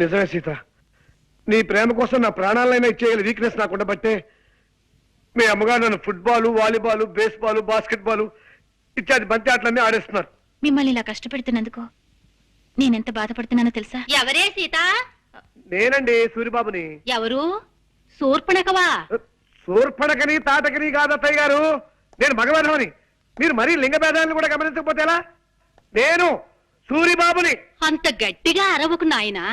నిజమే సీత, నీ ప్రేమ కోసం నా ప్రాణాలైనా ఇచ్చేయాలి వీక్నెస్ నాకు ఉండబట్టే మీ అమ్మగారు నన్ను ఫుట్బాల్, వాలీబాల్, బేస్బాల్, బాస్కెట్బాల్ ఇత్యాది బంతి ఆటలన్నీ ఆడేస్తున్నారు. మిమ్మల్ని ఇలా కష్టపెడుతున్నందుకు నేనెంత బాధపడుతున్నానో తెలుసా? ఎవరే సీత? నేనండి సూరిబాబుని. ఎవరు? శూర్పణఖవా? శూర్పణఖని తాటకని కాదత్తయ్య గారు, నేను మగవేధమని. మీరు మరీ లింగ భేదాలను కూడా గమనించకపోతే ఎలా? నేను సూరిబాబుని. అంత గట్టిగా అరవకు నాయనా,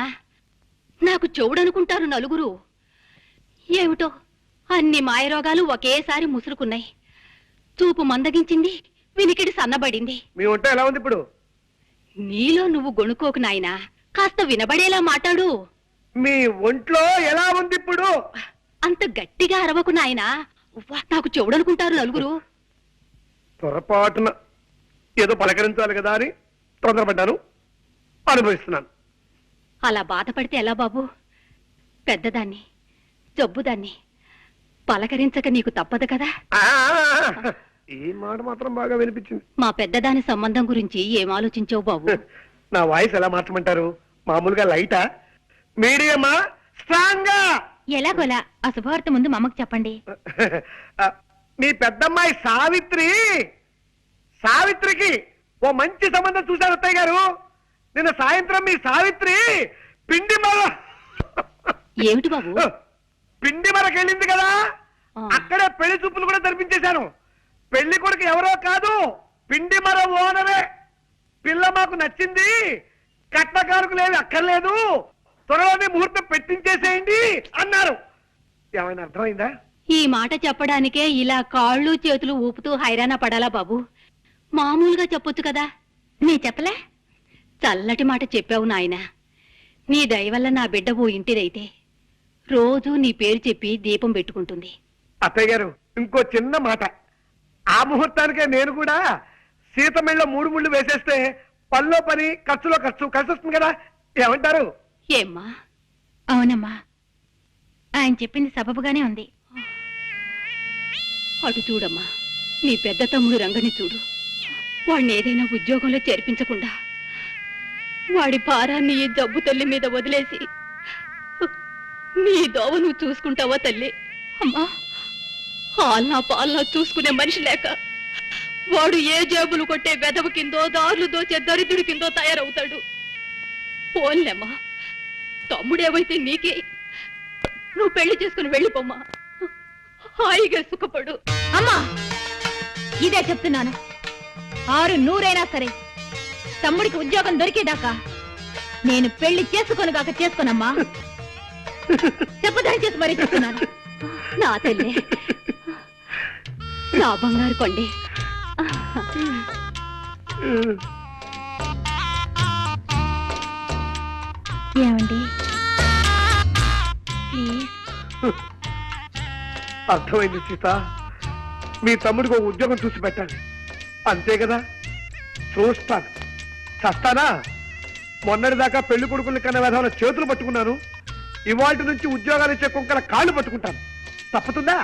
నాకు చెవుడనుకుంటారు నలుగురు. ఏమిటో అన్ని మాయరోగాలు ఒకేసారి ముసురుకున్నాయి. చూపు మందగించింది, వినికిడి సన్నబడింది. మీ ఒంట ఎలా ఉంది ఇప్పుడు? నీలో నువ్వు గొణుకోకు నాయనా, కాస్త వినబడేలా మాట్లాడు. మీ ఒంట్లో ఎలా ఉంది ఇప్పుడు? అంత గట్టిగా అరవకు నాయనా, నాకు చెవుడనుకుంటారు నలుగురు. పొరపాటున ఏదో పలకరించాలి కదా అని తొందరపడ్డాను, అనుభవిస్తున్నాను. అలా బాధపడితే ఎలా బాబు? పెద్దదాన్ని, జబ్బుదాన్ని పలకరించక నీకు తప్పదు కదా. ఈ మాట మాత్రం బాగా వినిపించింది. మా పెద్దదాని సంబంధం గురించి ఏం ఆలోచించావు బాబు? నా వాయిస్ ఎలా మార్చమంటారు? మామూలుగా లైటా, మీడియమా, స్ట్రాంగా? ఎలాగోలా ఆ శుభవార్త ముందు మా అమ్మకు చెప్పండి. మీ పెద్దమ్మాయి సావిత్రికి ఓ మంచి సంబంధం చూశారు అత్తయ్య గారు. నిన్న సాయంత్రం మీ సావిత్రి పిండి ఏమిటి బాబు? పిండి మరకెళ్ళింది కదా, అక్కడే పెళ్లి చూపులు కూడా జరిపించేశాను. పెళ్లి కొడుకు ఎవరో కాదు, పిండి మర ఓనరే. పిల్ల మాకు నచ్చింది, కట్నకారుకులేవి అక్కర్లేదు, త్వరలోనే ముహూర్తం పెట్టించేసేయండి అన్నారు. ఏమైనా అర్థమైందా? ఈ మాట చెప్పడానికే ఇలా కాళ్ళు చేతులు ఊపుతూ హైరాణ పడాలా బాబు? మామూలుగా చెప్పొచ్చు కదా. నీ చెప్పలే? చల్లటి మాట చెప్పావు నాయన. నీ దయ వల్ల నా బిడ్డ ఓ ఇంటిదైతే రోజూ నీ పేరు చెప్పి దీపం పెట్టుకుంటుంది. అత్తయ్య గారు, ఇంకో చిన్న మాట. ఆ ముహూర్తానికే నేను కూడా సీతమెళ్ళ 3 ముళ్ళు వేసేస్తే పనిలో పని, ఖర్చులో ఖర్చు కలిసి వస్తుంది కదా. ఏమంటారు? ఏమ్మా? అవునమ్మా, ఆయన చెప్పింది సబబుగానే ఉంది. అటు చూడమ్మా, నీ పెద్ద తమ్ముడు రంగని చూడు. వాడిని ఏదైనా ఉద్యోగంలో చేర్పించకుండా వాడి భారాన్ని ఈ జబ్బు తల్లి మీద వదిలేసి నీ దోవ నువ్వు చూసుకుంటావా తల్లి? అమ్మా, పాలనా పాలనా చూసుకునే మనిషి లేక వాడు ఏ జేబులు కొట్టే వెధవ కిందో, దారులు దోచే దరిద్రుడి కిందో తయారవుతాడు. పోన్లేమ్మా, తమ్ముడేవైతే నీకే. నువ్వు పెళ్లి చేసుకుని వెళ్ళిపోమ్మా, హాయిగా సుఖపడు. అమ్మా, ఇదే చెప్తున్నాను. 6 నూరైనా సరే తమ్ముడికి ఉద్యోగం దొరికేదాకా నేను పెళ్లి చేసుకోనుగాక చేసుకోనమ్మా. చెప్పదని చేసి మరీ చెప్తున్నాను. నా తల్లి, నా బంగారు కొండే. ఏమండి ప్లీజ్? అర్థమైంది సీత, మీ తమ్ముడికి ఒక ఉద్యోగం చూసి పెట్టాలి, అంతే కదా. చూస్తాను, చస్తానా? మొన్నటిదాకా పెళ్లి కొడుకులు కన్నా విధాల చేతులు పట్టుకున్నాను, ఇవాళ నుంచి ఉద్యోగాలు ఇచ్చే కుక్కల కాళ్ళు పట్టుకుంటాను. తప్పుతుందా?